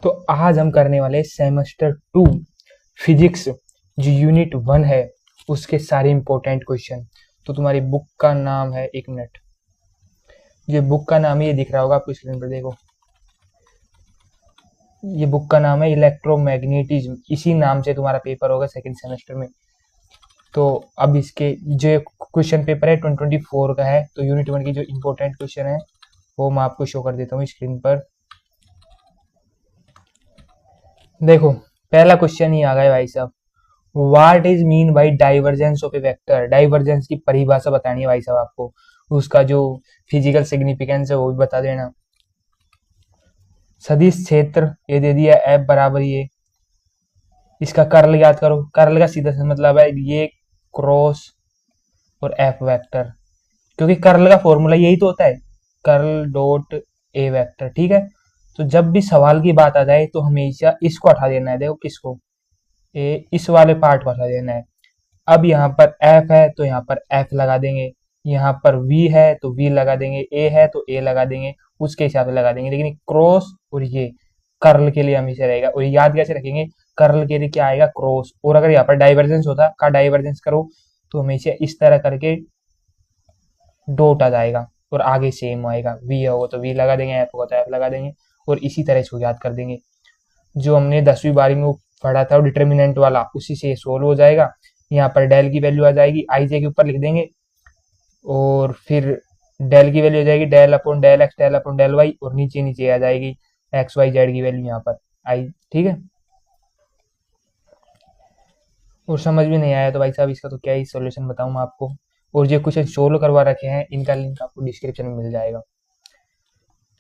तो आज हम करने वाले सेमेस्टर 2 फिजिक्स जो यूनिट 1 है उसके सारे इंपॉर्टेंट क्वेश्चन। तो तुम्हारी बुक का नाम है, एक मिनट, ये बुक का नाम ये दिख रहा होगा आपको स्क्रीन पर, देखो ये बुक का नाम है इलेक्ट्रोमैग्नेटिज्म। इसी नाम से तुम्हारा पेपर होगा सेकंड सेमेस्टर में। तो अब इसके जो क्वेश्चन पेपर है 2024 का है, तो यूनिट 1 की जो इंपॉर्टेंट क्वेश्चन है वो मैं आपको शो कर देता हूँ स्क्रीन पर। देखो पहला क्वेश्चन ही आ गया भाई साहब, what is mean by divergence of A vector. Divergence की परिभाषा बतानी है भाई साहब आपको, उसका जो फिजिकल सिग्निफिकेंस है वो भी बता देना। सदिश क्षेत्र ये दे दिया एफ बराबर ये, इसका कर्ल याद करो। कर्ल का सीधा सा मतलब है ये क्रॉस और एफ वेक्टर, क्योंकि कर्ल का फॉर्मूला यही तो होता है, कर्ल डॉट ए वेक्टर। ठीक है, तो जब भी सवाल की बात आ जाए तो हमेशा इसको हटा देना है। देखो किसको, इस वाले पार्ट को हटा देना है। अब यहाँ पर एफ है तो यहाँ पर एफ लगा देंगे, यहाँ पर वी है तो वी लगा देंगे, ए है तो ए लगा देंगे, उसके हिसाब से लगा देंगे। लेकिन क्रॉस और ये कर्ल के लिए हमेशा रहेगा। और याद कैसे रखेंगे, कर्ल के लिए क्या आएगा, क्रॉस। और अगर यहाँ पर डाइवर्जेंस होता का डाइवर्जेंस करो तो हमेशा इस तरह करके डॉट आ जाएगा और आगे सेम आएगा। वी होगा तो वी लगा देंगे, एफ होगा तो एफ लगा देंगे, और इसी तरह इसको याद कर देंगे। जो हमने 10वीं 12वीं में पढ़ा था डिटर्मिनेंट वाला, उसी से सोल्व हो जाएगा। यहाँ पर डेल की वैल्यू आ जाएगी, आई जे के ऊपर लिख देंगे, और फिर डेल की वैल्यू आ जाएगी del upon del x del upon del y, और नीचे नीचे आ जाएगी एक्स वाई जेड की वैल्यू यहाँ पर आई। ठीक है, और समझ में नहीं आया तो भाई साहब इसका तो क्या ही सॉल्यूशन बताऊँ मैं आपको। और जो क्वेश्चन सोल्व करवा रखे हैं इनका लिंक आपको डिस्क्रिप्शन में मिल जाएगा।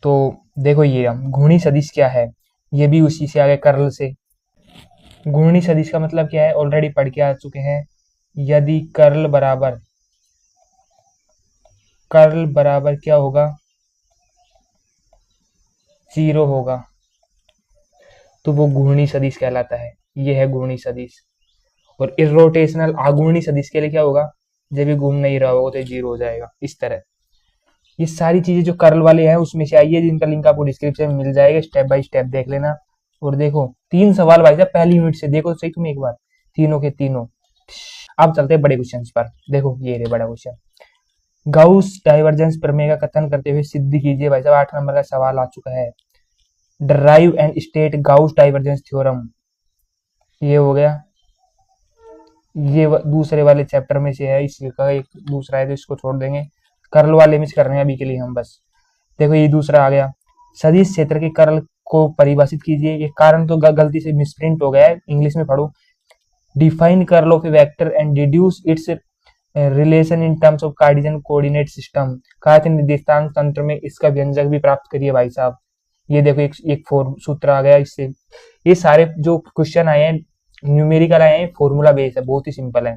तो देखो ये हम घूर्णी सदिश क्या है, ये भी उसी से आगे कर्ल से। घूर्णी सदिश का मतलब क्या है, ऑलरेडी पढ़ के आ चुके हैं। यदि कर्ल बराबर क्या होगा, 0 होगा, तो वो घूर्णी सदिश कहलाता है। ये है घूर्णी सदिश। और इरोटेशनल आघूर्णी सदिश के लिए क्या होगा, जब भी घूम नहीं रहा होगा तो 0 हो जाएगा, इस तरह। ये सारी चीजें जो कर्ल वाले हैं उसमें से आइए, जिनका लिंक आपको डिस्क्रिप्शन में मिल जाएगा, स्टेप बाय स्टेप देख लेना। और देखो 3 सवाल भाई साहब पहली यूनिट से, देखो सही तुम एक बार, तीनों के तीनों। अब चलते हैं बड़े क्वेश्चन पर। देखो ये रहे बड़ा क्वेश्चन, गाउस डाइवर्जेंस प्रमेय का कथन करते हुए सिद्ध कीजिए। भाई साहब 8 नंबर का सवाल आ चुका है। Drive and state Gauss divergence theorem, ये हो गया। ये दूसरे वाले चैप्टर में से है, इसका एक दूसरा है तो इसको छोड़ देंगे, कर्ल वाले में कर रहे हैं अभी के लिए हम बस। देखो ये दूसरा आ गया, सदिश क्षेत्र के कर्ल को परिभाषित कीजिए। ये कारण तो गलती से मिसप्रिंट हो गया है, इंग्लिश में पढ़ो। Define curl of A vector and deduce it's relation in terms of Cartesian coordinate system. कार्तीय निर्देशांक तंत्र में इसका व्यंजक भी प्राप्त करिए भाई साहब। ये देखो एक सूत्र आ गया इससे। ये सारे जो क्वेश्चन आए हैं न्यूमेरिकल आए हैं, फॉर्मूला बेस है, बहुत ही सिंपल है।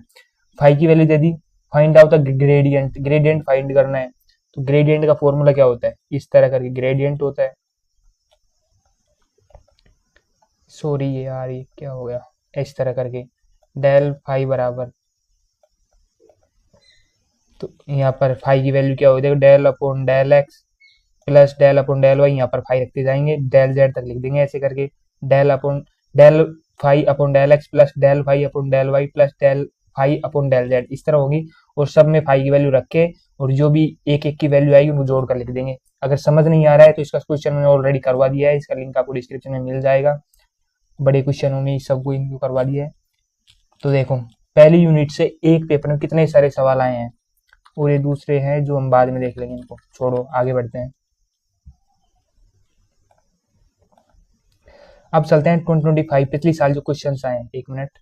फाई की value they the, find out the gradient, gradient find करना है। तो ग्रेडियंट का फॉर्मूला क्या होता है, इस तरह करके ग्रेडियंट होता है। सॉरी ये यार ये क्या हो गया, इस तरह करके डेल फाई बराबर, तो यहाँ पर फाई की वैल्यू क्या होती है, del upon del x plus del upon del y, यहाँ पर फाई रखते जाएंगे, डेल जेड तक लिख देंगे ऐसे करके। Del upon del phi upon del x plus del phi upon del y plus del phi upon del z, इस तरह होगी। और सब में फाई की वैल्यू रख के, और जो भी एक एक की वैल्यू आएगी उनको जोड़ कर लिख देंगे। अगर समझ नहीं आ रहा है तो इसका क्वेश्चन मैंने ऑलरेडी करवा दिया है, इसका लिंक आपको डिस्क्रिप्शन में मिल जाएगा। बड़े क्वेश्चनों में सबको इनको करवा दिया है। तो देखो पहली यूनिट से एक पेपर में कितने सारे सवाल आए हैं, और ये दूसरे हैं जो हम बाद में देख लेंगे, इनको छोड़ो आगे बढ़ते हैं। अब चलते हैं 2025 पिछली साल जो क्वेश्चन आए हैं, एक मिनट।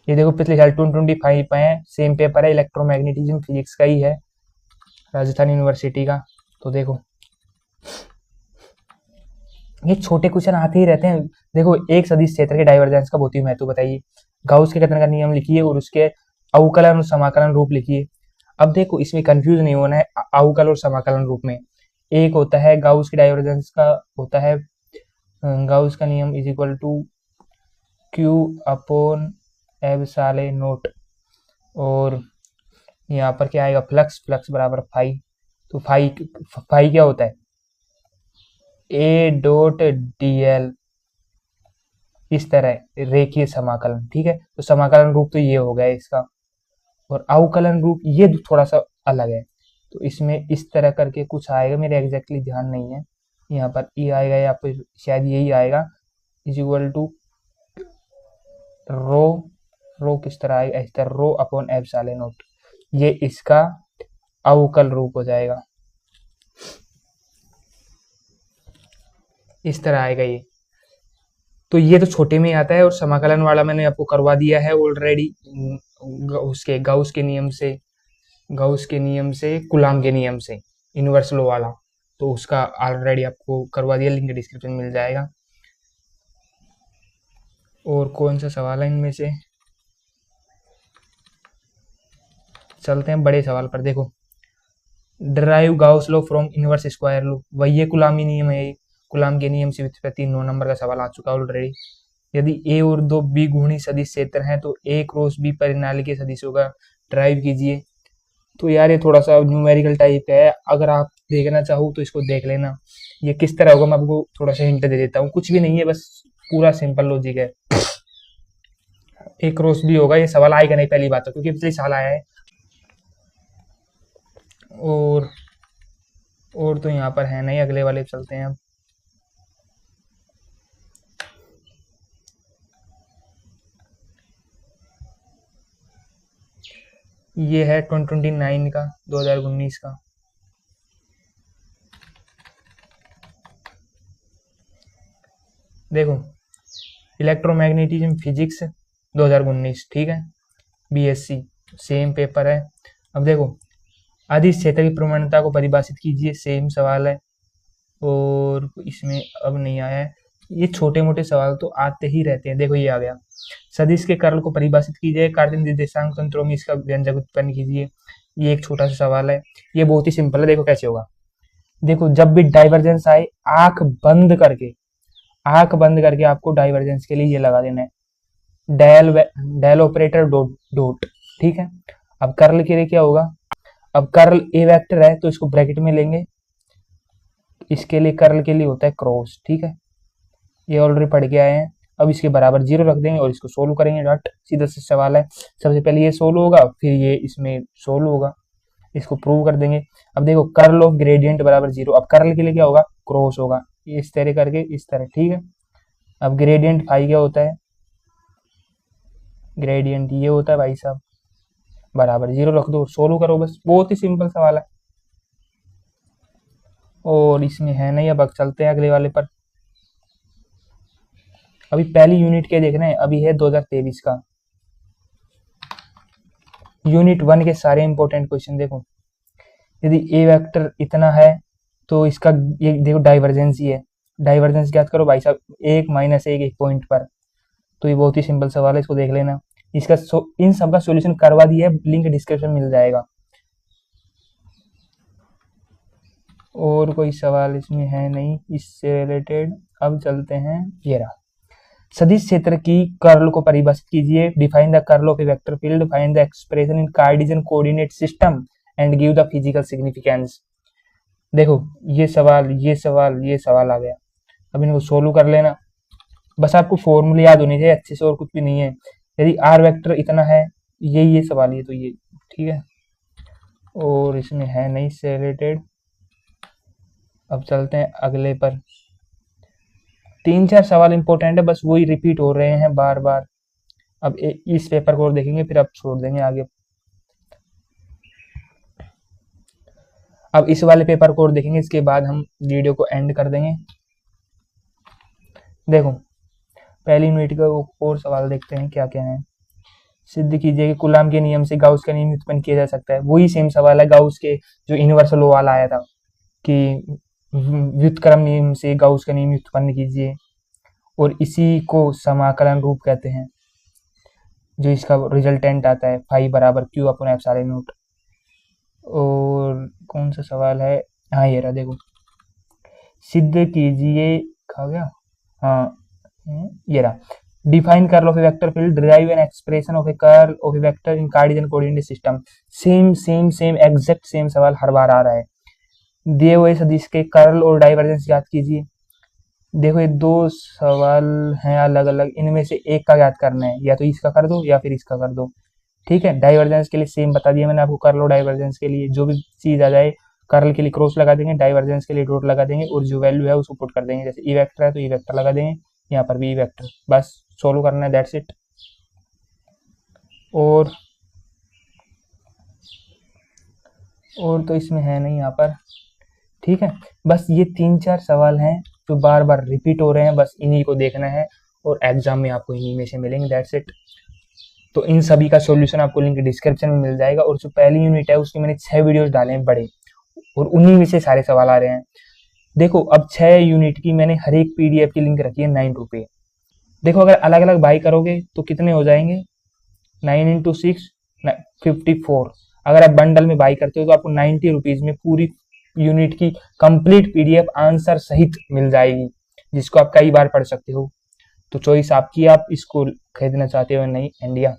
ये देखो पिछले साल 2025 आए हैं, सेम पेपर है, इलेक्ट्रोमैग्नेटिज्म फिजिक्स का ही है, राजस्थान यूनिवर्सिटी का। तो देखो ये छोटे क्वेश्चन आते ही रहते हैं। देखो एक सदिश क्षेत्र के डाइवर्जेंस का बहुत ही महत्व बताइए, गाउस के कथन का नियम लिखिए, और उसके अवकलन और समाकलन रूप लिखिए। अब देखो इसमें कंफ्यूज नहीं होना है, अवकल और समाकलन रूप में एक होता है गाउस के डाइवर्जेंस का, होता है गाउस का नियम is equal to q upon epsilon naught, और यहाँ पर क्या आएगा, फ्लक्स, फ्लक्स बराबर फाई। तो फाई, फाई क्या होता है, ए डॉट डी एल, इस तरह रेखीय समाकलन, ठीक है। तो समाकलन रूप तो ये हो गया इसका, और अवकलन रूप ये थोड़ा सा अलग है। तो इसमें इस तरह करके कुछ आएगा, मेरे एग्जैक्टली ध्यान नहीं है। यहाँ पर ई आएगा या फिर शायद यही आएगा, इज इक्वल टू रो, रो किस तरह आएगा, इस तरह रो अपॉन एप्सिलॉन नॉट, ये इसका अवकल रूप हो जाएगा, इस तरह आएगा ये। तो ये तो छोटे में ही आता है, और समाकलन वाला मैंने आपको करवा दिया है ऑलरेडी, उसके गाउस के नियम से, गाउस के नियम से, कूलॉम के नियम से, इनवर्स लो वाला। तो उसका ऑलरेडी आपको करवा दिया, लिंक डिस्क्रिप्शन मिल जाएगा। और कौन सा सवाल है इनमें से, चलते हैं बड़े सवाल पर। देखो, drive Gauss law from inverse square law, वही कूलॉमी नियम है, कूलॉम के नियम से व्युत्पत्ति, 9 नंबर का सवाल आ चुका है ऑलरेडी। यदि ए और दो बी गुणी सदिश क्षेत्र हैं तो ए क्रॉस बी परिनाली के सदिशों का ड्राइव कीजिए। तो यार ये थोड़ा सा न्यूमेरिकल टाइप का है, अगर आप देखना चाहो तो इसको देख लेना। ये किस तरह होगा मैं आपको थोड़ा सा हिंट दे देता हूँ, कुछ भी नहीं है, बस पूरा सिंपल लॉजिक है। ए क्रॉस बी होगा, ये सवाल आएगा नहीं पहली बात तो, क्योंकि पिछले साल आया है। और तो यहाँ पर है नहीं, अगले वाले चलते हैं अब। ये है 2029 का, 2019 का। देखो, इलेक्ट्रोमैग्नेटिज्म फिजिक्स 2019, ठीक है, बीएससी, सेम पेपर है। अब देखो, अदिश क्षेत्र की प्रवणता को परिभाषित कीजिए, सेम सवाल है, और इसमें अब नहीं आया है। ये छोटे मोटे सवाल तो आते ही रहते हैं। देखो ये आ गया, सदिश के कर्ल को परिभाषित कीजिए, कार्तीय निर्देशांक तंत्रों में इसका व्यंजक उत्पन्न कीजिए। ये एक छोटा सा सवाल है, ये बहुत ही सिंपल है। देखो कैसे होगा, देखो जब भी डाइवर्जेंस आए, आंख बंद करके, आंख बंद करके आपको डाइवर्जेंस के लिए ये लगा देना है, del, del operator dot dot, ठीक है। अब कर्ल के लिए क्या होगा, अब कर्ल ए वेक्टर है तो इसको ब्रैकेट में लेंगे, इसके लिए कर्ल के लिए होता है क्रॉस, ठीक है, ये ऑलरेडी पढ़ के आए हैं। अब इसके बराबर 0 रख देंगे और इसको सोल्व करेंगे, डॉट, सीधा से सवाल है। सबसे पहले ये सोल्व होगा, फिर ये इसमें सोल्व होगा, इसको प्रूव कर देंगे। अब देखो, कर्ल ऑफ ग्रेडियंट बराबर 0, अब कर्ल के लिए क्या होगा, क्रॉस होगा, इस तरह करके, इस तरह, ठीक है। अब ग्रेडियंट फाई क्या होता है, ग्रेडियंट ये होता है भाई साहब, बराबर 0 रख दो, सोल्व करो, बस बहुत ही सिंपल सवाल है। और इसमें है नहीं, अब चलते हैं अगले वाले पर। अभी पहली यूनिट के देखना है, अभी है 2023 का, यूनिट 1 के सारे इंपॉर्टेंट क्वेश्चन। देखो, यदि ए वेक्टर इतना है तो इसका ये देखो डाइवर्जेंस ही है, डाइवर्जेंस ज्ञात करो भाई साहब, 1 माइनस 1 एक पॉइंट पर। तो ये बहुत ही सिंपल सवाल है, इसको देख लेना। इसका इन सब का सॉल्यूशन करवा दिया है, लिंक डिस्क्रिप्शन मिल जाएगा। और कोई सवाल इसमें है नहीं इससे रिलेटेड। अब चलते हैं, ये रहा, सदिश क्षेत्र की कर्ल को परिभाषित कीजिए, define the curl of A vector field, find the expression in Cartesian coordinate system and give the physical significance. देखो ये सवाल, ये सवाल, ये सवाल आ गया, अब इनको सोल्व कर लेना। बस आपको फॉर्मूले याद होने चाहिए अच्छे से, और कुछ भी नहीं है। यदि आर वेक्टर इतना है, ये सवाल, ये तो ये, ठीक है। और इसमें है नहीं इससे रिलेटेड। अब चलते हैं अगले पर, 3-4 सवाल इंपॉर्टेंट है, बस वही रिपीट हो रहे हैं बार बार। अब इस पेपर को देखेंगे, फिर अब छोड़ देंगे आगे। अब इस वाले पेपर को देखेंगे, इसके बाद हम वीडियो को एंड कर देंगे। देखो, पहली यूनिट का और सवाल देखते हैं क्या क्या है। सिद्ध कीजिए कि कूलॉम के नियम से गाउस का नियम उत्पन्न किया जा सकता है, वही सेम सवाल है गाउस के जो यूनिवर्सल लॉ वाला आया था, कि व्युत्क्रम नियम से गाउस का नियम उत्पन्न कीजिए, और इसी को समाकलन रूप कहते हैं, जो इसका रिजल्टेंट आता है फाई बराबर क्यू अपॉन एप्सिलॉन नॉट। और कौन सा सवाल है, हाँ ये रहा, देखो, सिद्ध कीजिए, खा गया, हाँ ये रहा, define curl of A vector field, derive an expression of A curl of A vector in Cartesian coordinate system. Same same same exact same सवाल हर बार आ रहा है। दिए हुए सदिश के कर्ल और डाइवर्जेंस याद कीजिए। देखो ये दो सवाल हैं अलग अलग, इनमें से एक का याद करना है, या तो इसका कर दो या फिर इसका कर दो। ठीक है, डाइवर्जेंस के लिए सेम बता दिया मैंने आपको, कर्ल और डाइवर्जेंस के लिए जो भी चीज आ जाए, कर्ल के लिए क्रॉस लगा देंगे, डाइवर्जेंस के लिए डॉट लगा देंगे, और जो वैल्यू है उसको पुट कर देंगे। जैसे ई वेक्टर है तो ई वेक्टर लगा देंगे, यहाँ पर भी ई वेक्टर, बस सोल्व करना है, दैट्स इट। और तो इसमें है नहीं यहाँ पर। ठीक है, बस ये 3-4 सवाल हैं जो बार बार रिपीट हो रहे हैं, बस इन्हीं को देखना है और एग्जाम में आपको इन्हीं में से मिलेंगे, दैट्स इट। तो इन सभी का सॉल्यूशन आपको लिंक डिस्क्रिप्शन में मिल जाएगा। और जो पहली यूनिट है उसकी मैंने 6 वीडियोस डाले हैं बड़े, और उन्हीं में से सारे सवाल आ रहे हैं। देखो अब 6 यूनिट की मैंने हर एक पीडीएफ की लिंक रखी है 9 रुपये। देखो अगर अलग अलग बाई करोगे तो कितने हो जाएंगे, 9 × 6 54। अगर आप बंडल में बाई करते हो तो आपको 90 रुपीज में पूरी यूनिट की कंप्लीट पीडीएफ आंसर सहित मिल जाएगी, जिसको आप कई बार पढ़ सकते हो। तो चॉइस आपकी, आप इसको खरीदना चाहते हो नहीं, इंडिया।